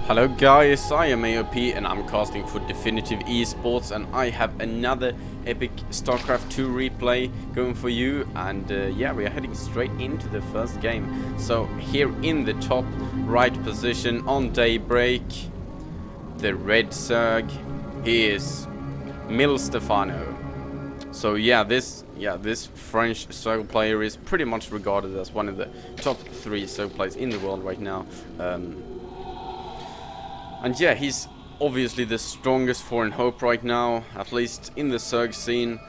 Hello guys, I am AOP and I'm casting for Definitive Esports, and I have another epic StarCraft 2 replay going for you. And yeah, we are heading straight into the first game. So here in the top right position on Daybreak, the red Zerg, he is Mill.Stephano. So yeah, this French Zerg player is pretty much regarded as one of the top 3 Zerg players in the world right now. And yeah, he's obviously the strongest foreign hope right now, at least in the Zerg scene.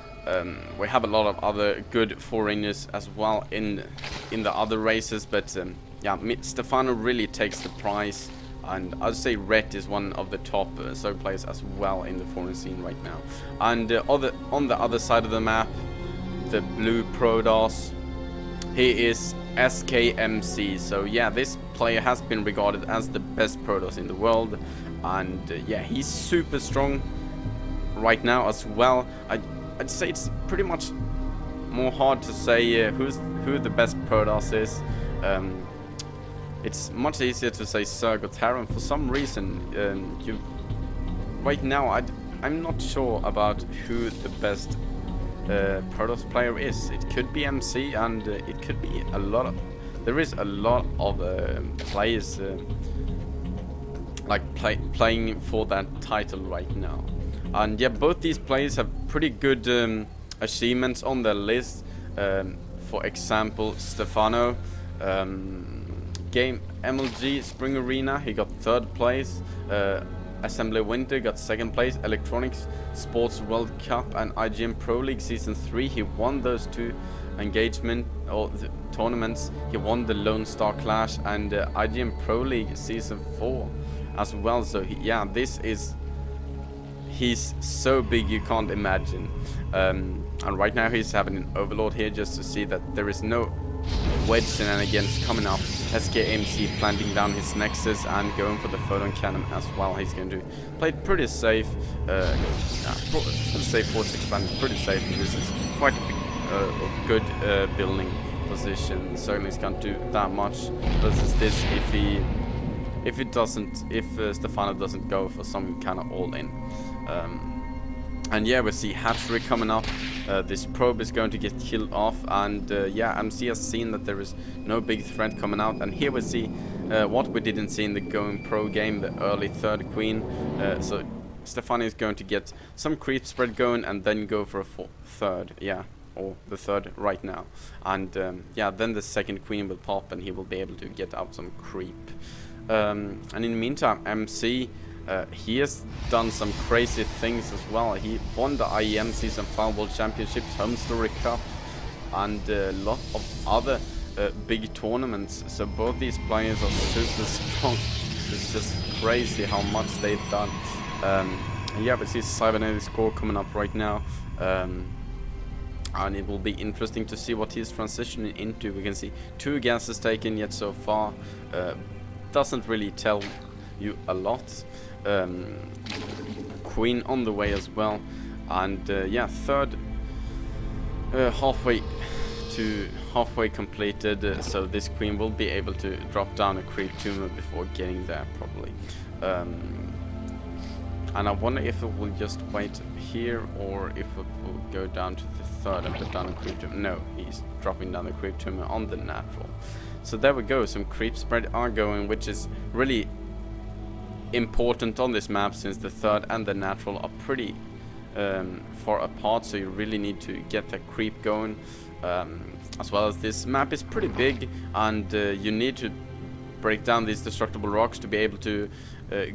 We have a lot of other good foreigners as well in the other races, but yeah, Stephano really takes the prize, and I'd say Red is one of the top Zerg players as well in the foreign scene right now. And on the other side of the map, the blue Protoss, he is SK.MC. So yeah, this player has been regarded as the best Protoss in the world, and yeah, he's super strong right now as well. I'd say it's pretty much more hard to say who the best Protoss is. It's much easier to say Zerg or Terran for some reason. Right now I'm not sure about who the best Protoss player is. It could be MC, and it could be a lot of. There is a lot of players like playing for that title right now, and yeah, both these players have pretty good achievements on their list. For example, Stephano, game MLG Spring Arena, he got 3rd place. Assembly Winter got 2nd place. Electronics Sports World Cup and IGN Pro League Season 3, he won those 2 tournaments. He won the Lone Star Clash and IGN Pro League Season 4 as well. So yeah, he's so big you can't imagine. And right now he's having an Overlord here just to see that there is no wedge shenanigans coming up. SK.MC planting down his Nexus and going for the photon cannon as well. He's going to play it pretty safe. Let's say Force Expand is pretty safe. This is quite a good building position. Certainly can't do that much versus this if Stephano doesn't go for some kind of all-in. And yeah, we see hatchery coming up. This probe is going to get killed off, and yeah, MC has seen that there is no big threat coming out. And here we see what we didn't see in the Going Pro game, the early 3rd queen. So Stephano is going to get some creep spread going and then go for a 3rd, yeah, or the 3rd right now. And yeah, then the 2nd queen will pop and he will be able to get out some creep. And in the meantime, MC, he has done some crazy things as well. He won the IEM Season 5 World Championships, Home Story Cup, and a lot of other big tournaments. So both these players are super strong. It's just crazy how much they've done. Yeah, we see Cybernetic score coming up right now. And it will be interesting to see what he's transitioning into. We can see 2 gases taken yet so far. Doesn't really tell you a lot. Queen on the way as well, and yeah, 3rd halfway completed. So this queen will be able to drop down a creep tumor before getting there probably. And I wonder if it will just wait here or if it will go down to the 3rd and put down a creep tumor. No, he's dropping down the creep tumor on the natural. So there we go, some creep spread are going, which is really important on this map since the 3rd and the natural are pretty far apart, so you really need to get the creep going. As well as this map is pretty big, and you need to break down these destructible rocks to be able to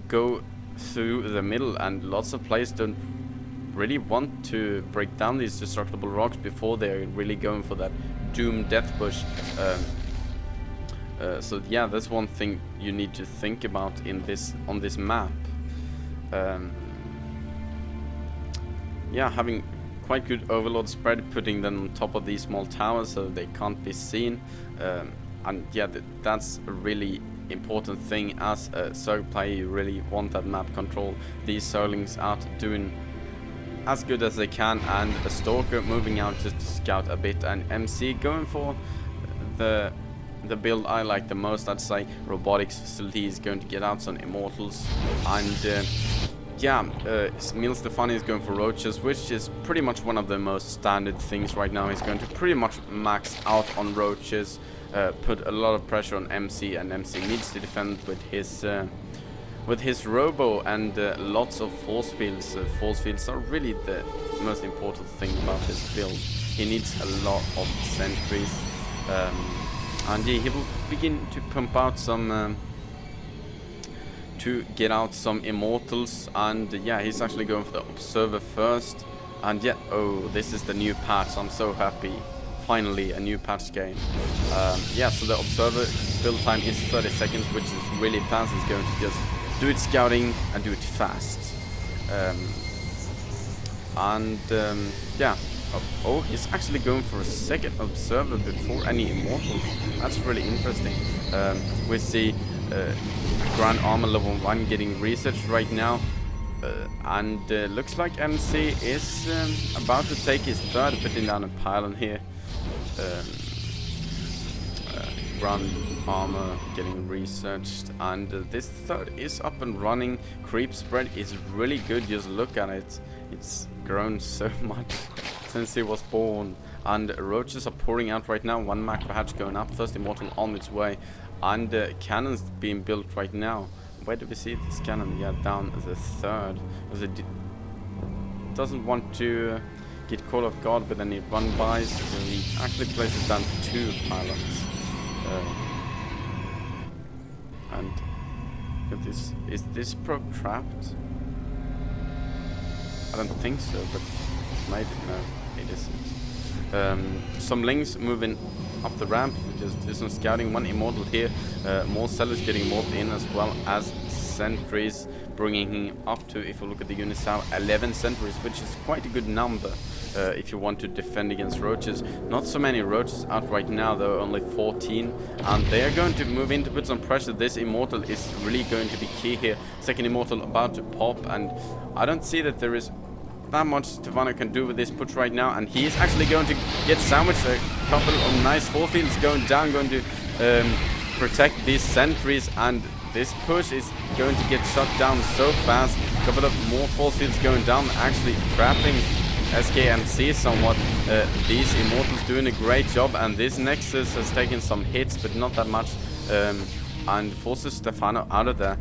go through the middle, and lots of players don't really want to break down these destructible rocks before they're really going for that doom death push. So yeah, that's one thing you need to think about on this map. Yeah, having quite good overload spread, putting them on top of these small towers so they can't be seen. And yeah, that's a really important thing as a Zerg player. You really want that map control. These Zerglings out doing as good as they can, and a Stalker moving out just to scout a bit, and MC going for the the build I like the most, I'd say. Robotics facility is going to get out some Immortals, and yeah, Mill.Stephano is going for roaches, which is pretty much one of the most standard things right now. He's going to pretty much max out on roaches, put a lot of pressure on MC, and MC needs to defend with his robo and lots of force fields. Force fields are really the most important thing about this build. He needs a lot of sentries, and yeah, he will begin to pump out some to get out some Immortals, and yeah, he's actually going for the Observer first. And yeah, oh, this is the new patch. I'm so happy. Finally, a new patch game. Yeah, so the Observer build time is 30 seconds, which is really fast. He's going to just do it scouting and do it fast. Yeah. Oh, he's actually going for a second Observer before any Immortals. That's really interesting. We see Grand Armor level 1 getting researched right now. And looks like MC is about to take his third, putting down a pylon here. Grand Armor getting researched, and this third is up and running. Creep spread is really good. Just look at it. It's grown so much since he was born, and roaches are pouring out right now. One macro hatch going up, first Immortal on its way, and cannons being built right now. Where do we see this cannon? Yeah, down the third. It doesn't want to get caught off guard with any run-bys, so he actually places down 2 pylons. And look at this. Is this probe trapped? I don't think so, but maybe. No, it isn't. Some links moving up the ramp, just do some scouting. 1 Immortal here. More sellers getting morphed in, as well as sentries, bringing him up to, if you look at the units now, 11 sentries, which is quite a good number if you want to defend against roaches. Not so many roaches out right now, though, only 14, and they are going to move in to put some pressure. This Immortal is really going to be key here. Second Immortal about to pop, and I don't see that there is that much Stephano can do with this push right now, and he is actually going to get sandwiched. A couple of nice force fields going down, going to protect these sentries, and this push is going to get shut down so fast. A couple of more force fields going down, actually trapping SK.MC somewhat. These Immortals doing a great job, and this Nexus has taken some hits, but not that much, and forces Stephano out of there.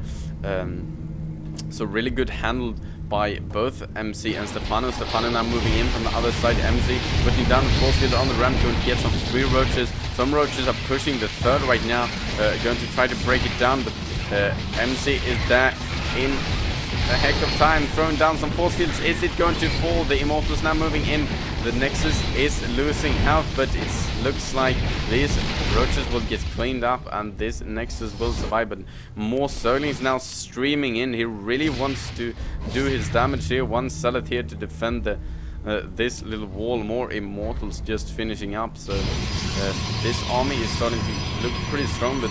So really good handled by both MC and Stephano. Stephano now moving in from the other side. MC putting down the force field on the ramp, going to get some 3 roaches. Some roaches are pushing the third right now, going to try to break it down, but MC is there in a heck of time, throwing down some force fields. Is it going to fall? The Immortals now moving in. The Nexus is losing health, but it looks like these roaches will get cleaned up and this Nexus will survive. But more Zerglings now streaming in. He really wants to do his damage here. 1 Zealot here to defend the this little wall. More Immortals just finishing up. So this army is starting to look pretty strong, but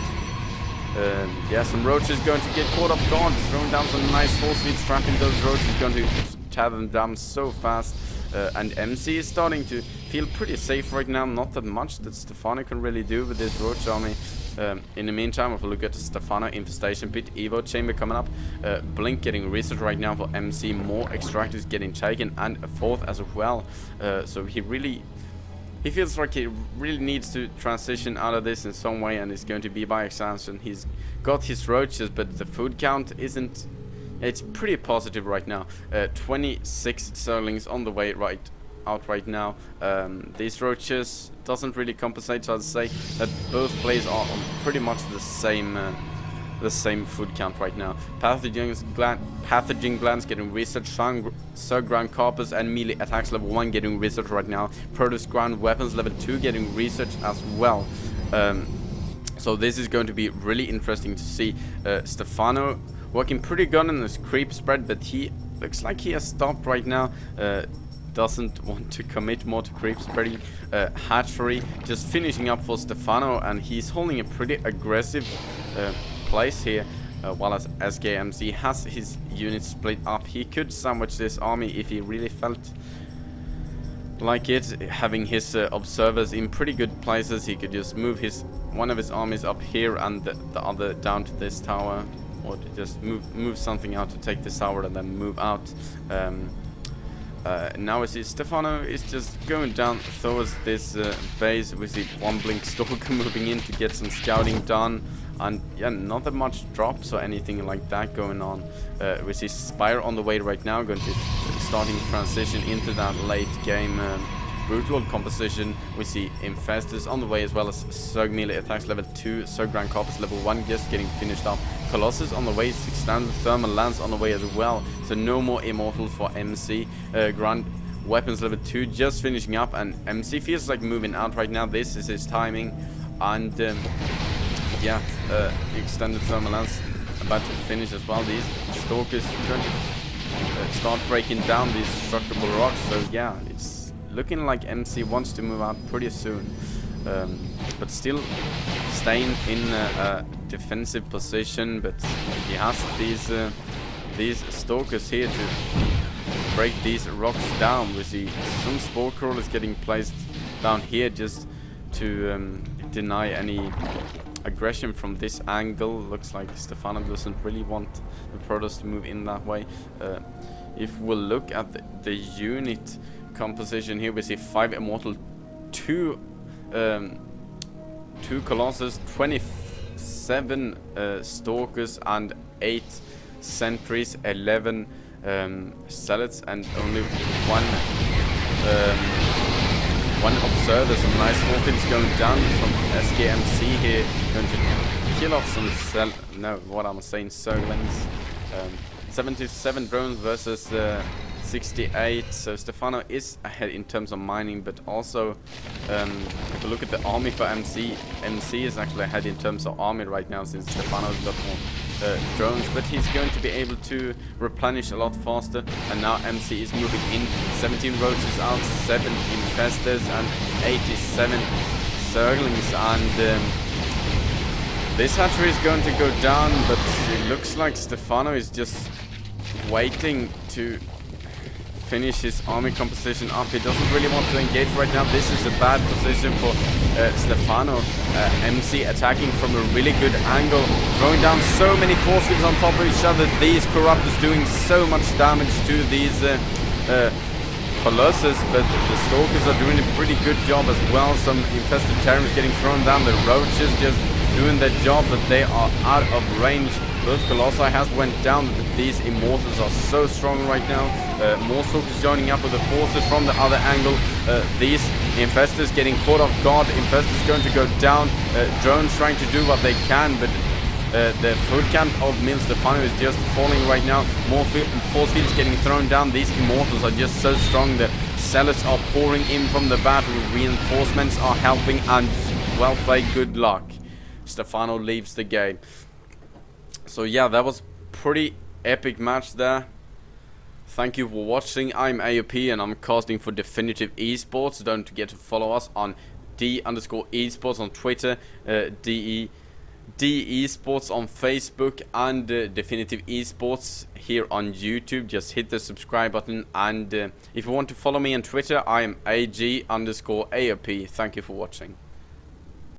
yeah, some roaches going to get caught off guard, throwing down some nice force fields, trapping those roaches, going to tear them down so fast. And MC is starting to feel pretty safe right now. Not that much that Stephano can really do with this roach army. In the meantime, if we look at the Stephano infestation pit, Evo chamber coming up, Blink getting research right now for MC, more extractors getting taken, and a 4th as well. So he feels like he really needs to transition out of this in some way, and it's going to be by expansion. He's got his roaches, but the food count isn't. It's pretty positive right now. 26 Zerglings on the way out right now. These roaches doesn't really compensate, so I'd say that both plays are on pretty much the same food count right now. Pathogen glands getting research. Ground Carpus and melee attacks level 1 getting research right now. Protoss ground weapons level 2 getting research as well. So this is going to be really interesting to see. Stephano working pretty good on his creep spread, but he looks like he has stopped right now. Doesn't want to commit more to creep spreading. Hatchery just finishing up for Stephano, and he's holding a pretty aggressive place here, while as SK.MC has his units split up. He could sandwich this army if he really felt like it, having his observers in pretty good places. He could just move one of his armies up here and the other down to this tower, or to just move something out to take this tower and then move out. Now we see Stephano is just going down towards this base. We see one blink stalker moving in to get some scouting done, and yeah, not that much drops or anything like that going on. We see Spire on the way right now, going to starting transition into that late game brutal composition. We see Infestors on the way, as well as Zerg melee attacks level 2, Zerg Grand Corpus level 1 just getting finished up. Colossus on the way, 6 standard thermal lance on the way as well, so no more immortal for MC. Grand weapons level 2 just finishing up, and MC feels like moving out right now. This is his timing, and yeah, extended thermal lance about to finish as well. These stalkers going to start breaking down these structural rocks, so yeah, it's looking like MC wants to move out pretty soon, but still staying in a defensive position. But he has these stalkers here to break these rocks down. We see some spore crawlers getting placed down here just to deny any aggression from this angle. Looks like Stephano doesn't really want the Protoss to move in that way. If we look at the unit composition here, we see 5 immortal, 2 Colossus, 27 stalkers, and 8 sentries, 11 zealots, and only one observer. Some nice orphans going down from SK.MC here, going to kill off some Zerglings. 77 drones versus 68, so Stephano is ahead in terms of mining, but also if you look at the army for MC is actually ahead in terms of army right now, since Stephano's got more drones, but he's going to be able to replenish a lot faster. And now MC is moving in, 17 roaches out, 7 infestors, and 87 Zerglings, and this hatchery is going to go down, but it looks like Stephano is just waiting to finish his army composition up. He doesn't really want to engage right now. This is a bad position for Stephano. MC attacking from a really good angle, throwing down so many force fields on top of each other. These Corruptors doing so much damage to these Colossus, but the Stalkers are doing a pretty good job as well. Some infested Terrans getting thrown down. The Roaches just doing their job, but they are out of range. Both Colossi has went down, but these Immortals are so strong right now. More Stalkers joining up with the forces from the other angle. These Infestors getting caught off guard. Infestors going to go down. Drones trying to do what they can, but the food camp of Mill.Stephano is just falling right now. More force fields getting thrown down. These Immortals are just so strong. The Zealots are pouring in from the battle. Reinforcements are helping, and well played, good luck. Stephano leaves the game. So yeah, that was pretty epic match there. Thank you for watching. I'm AOP and I'm casting for Definitive Esports. Don't forget to follow us on D_eSports on Twitter, D-eSports on Facebook, and Definitive Esports here on YouTube. Just hit the subscribe button, and if you want to follow me on Twitter, I am AG_AOP. Thank you for watching.